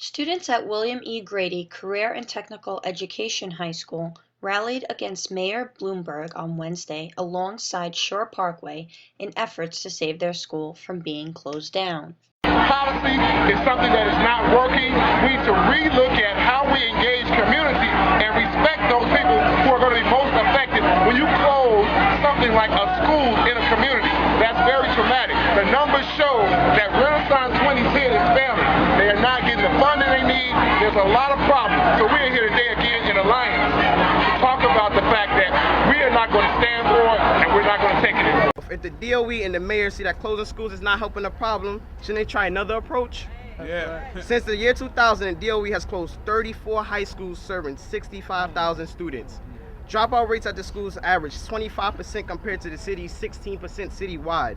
Students at William E. Grady Career and Technical Education High School rallied against Mayor Bloomberg on Wednesday alongside Shore Parkway in efforts to save their school from being closed down. Policy is something that is not working. We need to relook at how we engage community and respect those people who are going to be most affected when you close something like a school in a community. That's very traumatic. The numbers show that Renaissance 2010 is failing. They are not getting the funding they need. There's a lot of problems. So we are here today again in Alliance to talk about the fact that we are not going to stand for it and we're not going to take it anymore. If the DOE and the mayor see that closing schools is not helping the problem, shouldn't they try another approach? Yeah. Since the year 2000, DOE has closed 34 high schools serving 65,000 students. Dropout rates at the schools average 25% compared to the city's 16% citywide.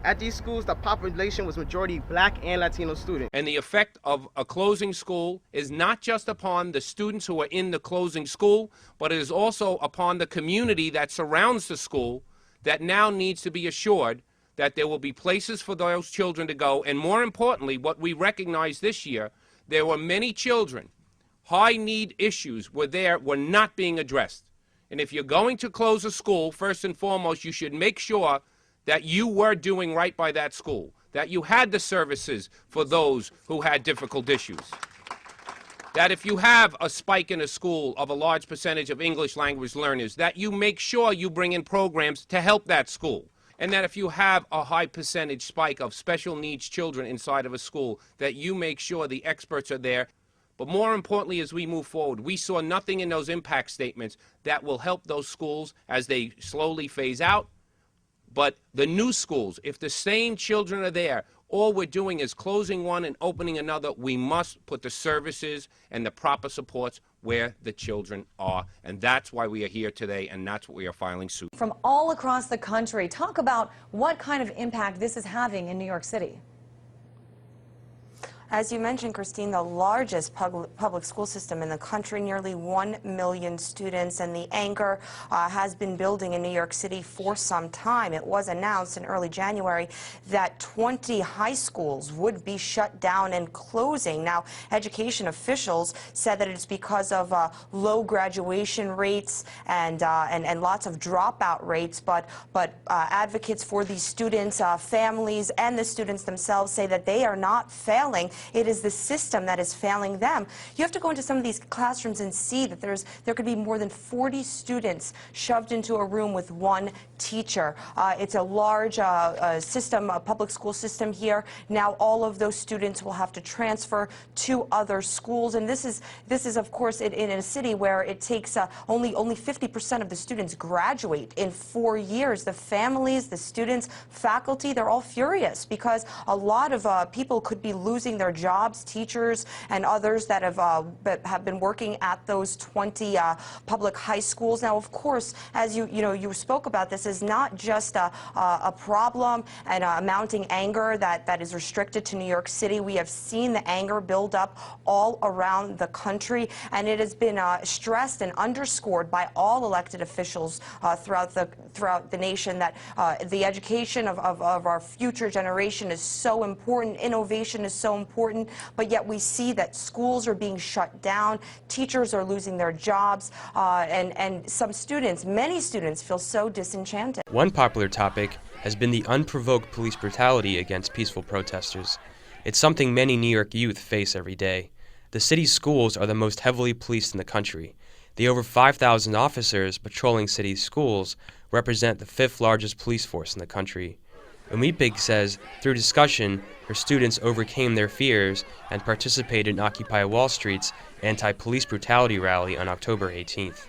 At these schools, the population was majority Black and Latino students. And the effect of a closing school is not just upon the students who are in the closing school, but it is also upon the community that surrounds the school that now needs to be assured that there will be places for those children to go. And more importantly, what we recognize this year, there were many children, high need issues were not being addressed. And if you're going to close a school, first and foremost, you should make sure that you were doing right by that school, that you had the services for those who had difficult issues. That if you have a spike in a school of a large percentage of English language learners, that you make sure you bring in programs to help that school. And that if you have a high percentage spike of special needs children inside of a school, that you make sure the experts are there. But more importantly, as we move forward, we saw nothing in those impact statements that will help those schools as they slowly phase out. But the new schools, if the same children are there, all we're doing is closing one and opening another. We must put the services and the proper supports where the children are. And that's why we are here today, and that's what we are filing suit. From all across the country, talk about what kind of impact this is having in New York City. As you mentioned, Christine, the largest public school system in the country, nearly 1 million students, and the anger has been building in New York City for some time. It was announced in early January that 20 high schools would be shut down and closing. Now, education officials said that it's because of low graduation rates and lots of dropout rates, but advocates for these students, families, and the students themselves say that they are not failing. It is the system that is failing them. You have to go into some of these classrooms and see that there could be more than 40 students shoved into a room with one teacher. It's a large system, a public school system here. Now all of those students will have to transfer to other schools, and this is of course in a city where it takes only 50% of the students graduate in 4 years. The families, the students, faculty, they're all furious because a lot of people could be losing their jobs, teachers and others that have been working at those 20 public high schools. Now, of course, as you spoke about, this is not just a problem and a mounting anger that is restricted to New York City. We have seen the anger build up all around the country, and it has been stressed and underscored by all elected officials throughout the nation that the education of our future generation is so important. Innovation is so important. But yet we see that schools are being shut down, teachers are losing their jobs, and some students, many students, feel so disenchanted. One popular topic has been the unprovoked police brutality against peaceful protesters. It's something many New York youth face every day. The city's schools are the most heavily policed in the country. The over 5,000 officers patrolling city schools represent the 5th largest police force in the country. Umipig says through discussion, her students overcame their fears and participated in Occupy Wall Street's anti-police brutality rally on October 18th.